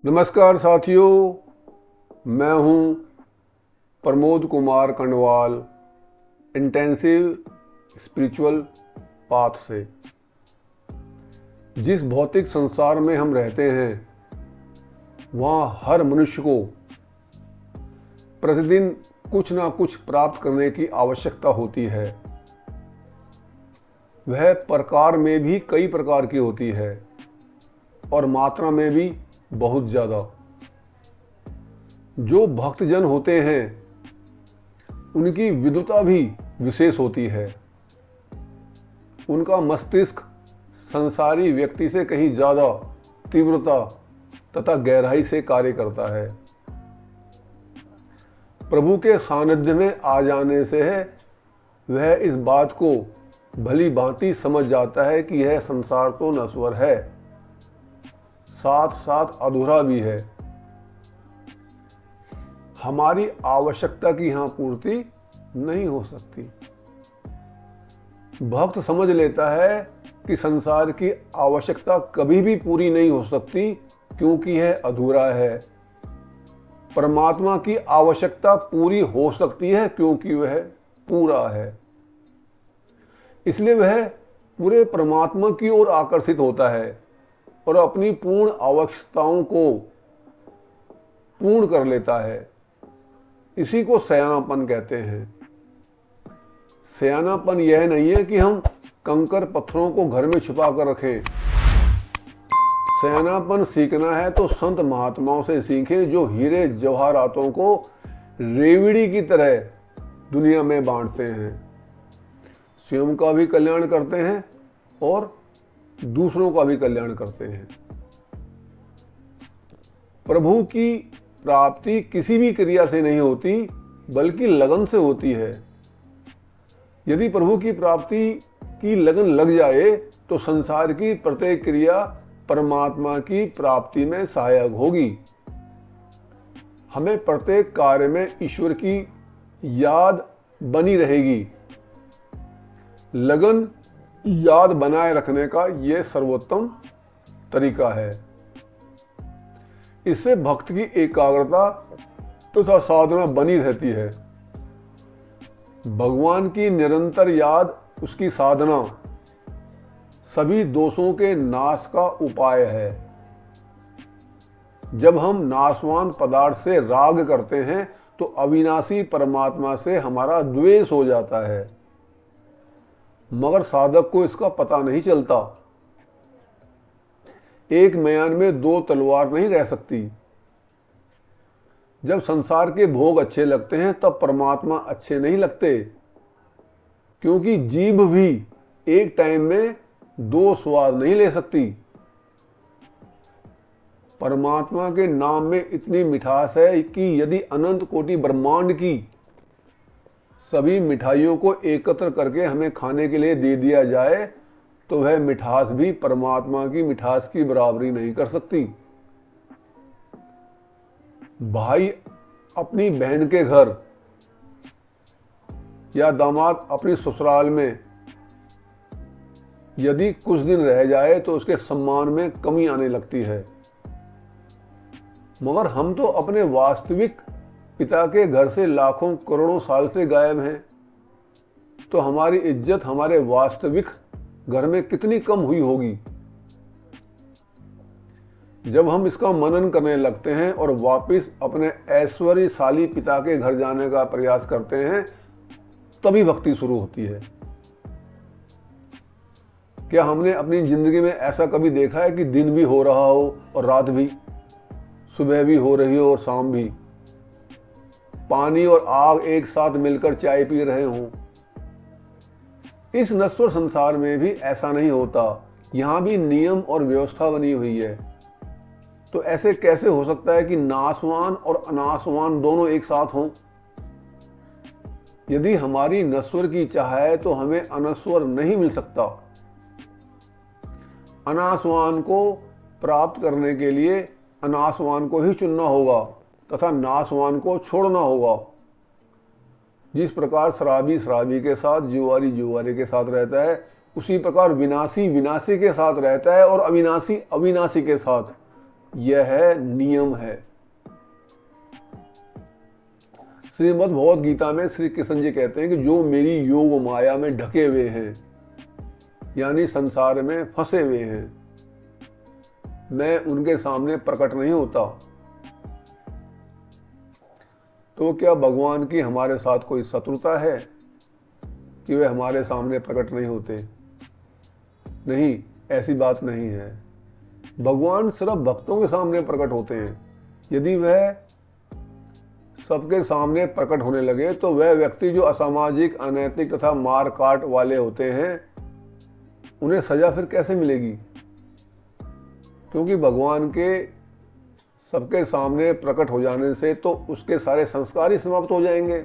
नमस्कार साथियों, मैं हूं Pramod Kumar Kandwal intensive spiritual path से। जिस भौतिक संसार में हम रहते हैं वहाँ हर मनुष्य को प्रतिदिन कुछ ना कुछ प्राप्त करने की आवश्यकता होती है। वह प्रकार में भी कई प्रकार की होती है और मात्रा में भी बहुत ज़्यादा। जो भक्तजन होते हैं उनकी विद्वता भी विशेष होती है। उनका मस्तिष्क संसारी व्यक्ति से कहीं ज़्यादा तीव्रता तथा गहराई से कार्य करता है। प्रभु के सानिध्य में आ जाने से है वह इस बात को भली भांति समझ जाता है कि यह संसार तो नश्वर है, साथ साथ अधूरा भी है। हमारी आवश्यकता की यहां पूर्ति नहीं हो सकती। भक्त समझ लेता है कि संसार की आवश्यकता कभी भी पूरी नहीं हो सकती क्योंकि यह अधूरा है। परमात्मा की आवश्यकता पूरी हो सकती है क्योंकि वह पूरा है। इसलिए वह पूरे परमात्मा की ओर आकर्षित होता है और अपनी पूर्ण आवश्यकताओं को पूर्ण कर लेता है। इसी को सयानापन कहते हैं। सयानापन यह नहीं है कि हम कंकर पत्थरों को घर में छुपा कर रखें। सयानापन सीखना है तो संत महात्माओं से सीखें जो हीरे जवाहरातों को रेवड़ी की तरह दुनिया में बांटते हैं, स्वयं का भी कल्याण करते हैं और दूसरों का भी कल्याण करते हैं। प्रभु की प्राप्ति किसी भी क्रिया से नहीं होती बल्कि लगन से होती है। यदि प्रभु की प्राप्ति की लगन लग जाए तो संसार की प्रत्येक क्रिया परमात्मा की प्राप्ति में सहायक होगी। हमें प्रत्येक कार्य में ईश्वर की याद बनी रहेगी। लगन याद बनाए रखने का यह सर्वोत्तम तरीका है। इससे भक्त की एकाग्रता तथा साधना बनी रहती है। भगवान की निरंतर याद, उसकी साधना सभी दोषों के नाश का उपाय है। जब हम नाशवान पदार्थ से राग करते हैं तो अविनाशी परमात्मा से हमारा द्वेष हो जाता है, मगर साधक को इसका पता नहीं चलता। एक म्यान में दो तलवार नहीं रह सकती। जब संसार के भोग अच्छे लगते हैं तब परमात्मा अच्छे नहीं लगते, क्योंकि जीभ भी एक टाइम में दो स्वाद नहीं ले सकती। परमात्मा के नाम में इतनी मिठास है कि यदि अनंत कोटि ब्रह्मांड की सभी मिठाइयों को एकत्र करके हमें खाने के लिए दे दिया जाए तो वह मिठास भी परमात्मा की मिठास की बराबरी नहीं कर सकती। भाई अपनी बहन के घर या दामाद अपनी ससुराल में यदि कुछ दिन रह जाए तो उसके सम्मान में कमी आने लगती है, मगर हम तो अपने वास्तविक पिता के घर से लाखों करोड़ों साल से गायब हैं, तो हमारी इज्जत हमारे वास्तविक घर में कितनी कम हुई होगी। जब हम इसका मनन करने लगते हैं और वापस अपने ऐश्वर्यशाली पिता के घर जाने का प्रयास करते हैं तभी भक्ति शुरू होती है। क्या हमने अपनी जिंदगी में ऐसा कभी देखा है कि दिन भी हो रहा हो और रात भी, सुबह भी हो रही हो और शाम भी, पानी और आग एक साथ मिलकर चाय पी रहे हों? इस नश्वर संसार में भी ऐसा नहीं होता। यहां भी नियम और व्यवस्था बनी हुई है। तो ऐसे कैसे हो सकता है कि नाशवान और अनाशवान दोनों एक साथ हों? यदि हमारी नश्वर की चाह है तो हमें अनश्वर नहीं मिल सकता। अनाशवान को प्राप्त करने के लिए अनाशवान को ही चुनना होगा तथा नाशवान को छोड़ना होगा। जिस प्रकार शराबी शराबी के साथ, जुआरी जुआरी के साथ रहता है, उसी प्रकार विनाशी विनाशी के साथ रहता है और अविनाशी अविनाशी के साथ। यह नियम है। श्रीमद् भगवद गीता में श्री कृष्ण जी कहते हैं कि जो मेरी योग माया में ढके हुए हैं, यानी संसार में फंसे हुए हैं, मैं उनके सामने प्रकट नहीं होता। तो क्या भगवान की हमारे साथ कोई शत्रुता है कि वे हमारे सामने प्रकट नहीं होते? नहीं, ऐसी बात नहीं है। भगवान सिर्फ भक्तों के सामने प्रकट होते हैं। यदि वह सबके सामने प्रकट होने लगे तो वह व्यक्ति जो असामाजिक, अनैतिक तथा मार काट वाले होते हैं, उन्हें सजा फिर कैसे मिलेगी? क्योंकि भगवान के सबके सामने प्रकट हो जाने से तो उसके सारे संस्कार ही समाप्त हो जाएंगे।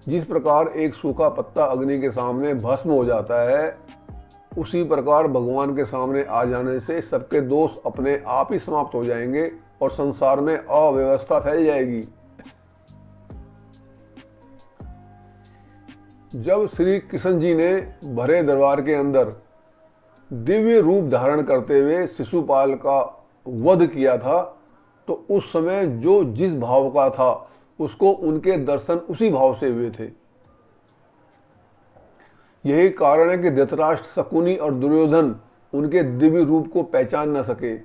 जिस प्रकार एक सूखा पत्ता अग्नि के सामने भस्म हो जाता है, उसी प्रकार भगवान के सामने आ जाने से सबके दोष अपने आप ही समाप्त हो जाएंगे और संसार में अव्यवस्था फैल जाएगी। जब श्री कृष्ण जी ने भरे दरबार के अंदर दिव्य रूप धारण करते हुए शिशुपाल का वध किया था, तो उस समय जो जिस भाव का था उसको उनके दर्शन उसी भाव से हुए थे। यही कारण है कि धृतराष्ट्र, शकुनी और दुर्योधन उनके दिव्य रूप को पहचान न सके,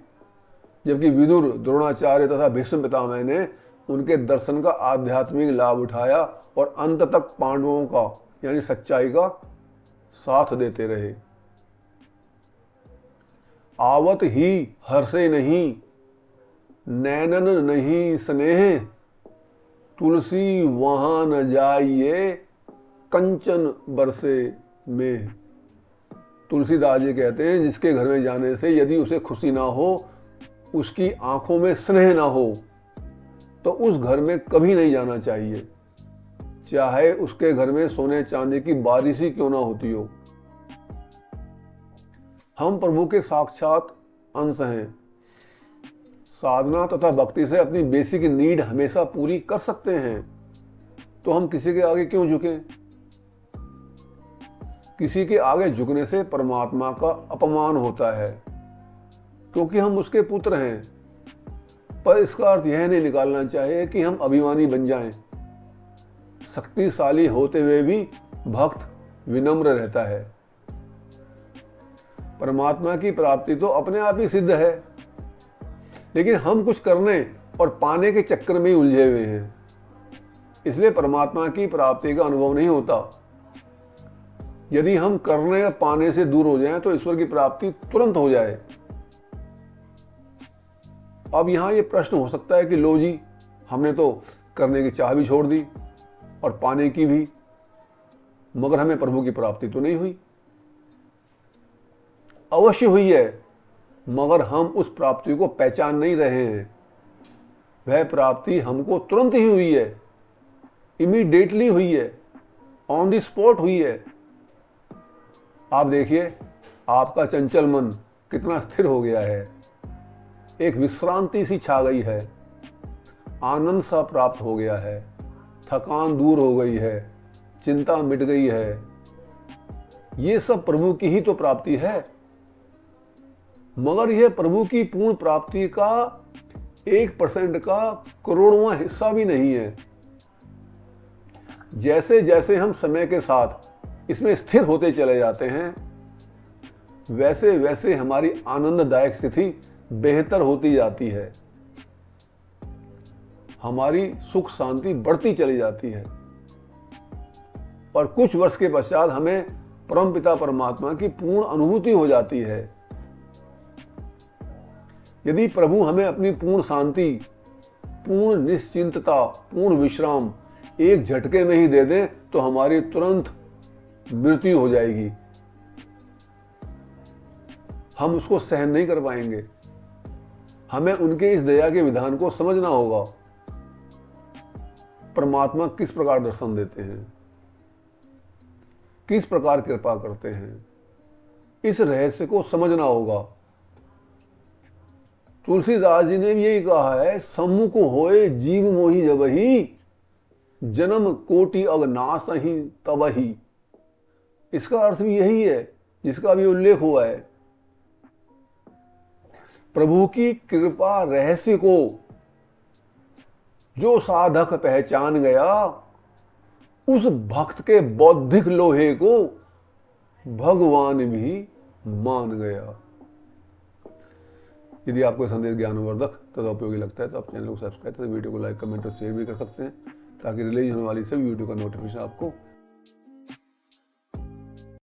जबकि विदुर, द्रोणाचार्य तथा भीष्म पितामह ने उनके दर्शन का आध्यात्मिक लाभ उठाया और अंत तक पांडवों का यानी सच्चाई का साथ देते रहे। आवत ही हर्षे नहीं, नैनन नहीं स्नेह, तुलसी वहां न जाइए, कंचन बरसे में। तुलसीदास जी कहते हैं, जिसके घर में जाने से यदि उसे खुशी ना हो, उसकी आंखों में स्नेह ना हो, तो उस घर में कभी नहीं जाना चाहिए, चाहे उसके घर में सोने चांदी की बारिश ही क्यों ना होती हो। हम प्रभु के साक्षात अंश हैं। साधना तथा भक्ति से अपनी बेसिक नीड हमेशा पूरी कर सकते हैं, तो हम किसी के आगे क्यों झुकें? किसी के आगे झुकने से परमात्मा का अपमान होता है, क्योंकि हम उसके पुत्र हैं। पर इसका अर्थ यह नहीं निकालना चाहिए कि हम अभिमानी बन जाएं। शक्तिशाली होते हुए भी भक्त विनम्र रहता है। परमात्मा की प्राप्ति तो अपने आप ही सिद्ध है, लेकिन हम कुछ करने और पाने के चक्कर में ही उलझे हुए हैं, इसलिए परमात्मा की प्राप्ति का अनुभव नहीं होता। यदि हम करने या पाने से दूर हो जाएं तो ईश्वर की प्राप्ति तुरंत हो जाए। अब यहां यह प्रश्न हो सकता है कि लो जी, हमने तो करने की चाह भी छोड़ दी और पाने की भी, मगर हमें प्रभु की प्राप्ति तो नहीं हुई। अवश्य हुई है, मगर हम उस प्राप्ति को पहचान नहीं रहे हैं। वह प्राप्ति हमको तुरंत ही हुई है, इमीडिएटली हुई है, ऑन द स्पॉट हुई है। आप देखिए, आपका चंचल मन कितना स्थिर हो गया है, एक विश्रांति सी छा गई है, आनंद सा प्राप्त हो गया है, थकान दूर हो गई है, चिंता मिट गई है। ये सब प्रभु की ही तो प्राप्ति है। मगर यह प्रभु की पूर्ण प्राप्ति का 1% का करोड़वां हिस्सा भी नहीं है। जैसे जैसे हम समय के साथ इसमें स्थिर होते चले जाते हैं, वैसे वैसे हमारी आनंददायक स्थिति बेहतर होती जाती है, हमारी सुख शांति बढ़ती चली जाती है और कुछ वर्ष के पश्चात हमें परमपिता परमात्मा की पूर्ण अनुभूति हो जाती है। यदि प्रभु हमें अपनी पूर्ण शांति, पूर्ण निश्चिंतता, पूर्ण विश्राम एक झटके में ही दे दें तो हमारी तुरंत मृत्यु हो जाएगी। हम उसको सहन नहीं कर पाएंगे। हमें उनके इस दया के विधान को समझना होगा। परमात्मा किस प्रकार दर्शन देते हैं, किस प्रकार कृपा करते हैं, इस रहस्य को समझना होगा। तुलसीदास जी ने भी यही कहा है, सम्मुख होए जीव मोहि जबहि, जन्म कोटि अग नासहि तबहि। इसका अर्थ भी यही है जिसका भी उल्लेख हुआ है। प्रभु की कृपा रहस्य को जो साधक पहचान गया, उस भक्त के बौद्धिक लोहे को भगवान भी मान गया। यदि आपको संदेश ज्ञानवर्धक तथा उपयोगी लगता है तो आप चैनल को सब्सक्राइब, वीडियो को लाइक, कमेंट और शेयर भी कर सकते हैं, ताकि रिलीज होने वाली सभी वीडियो का नोटिफिकेशन आपको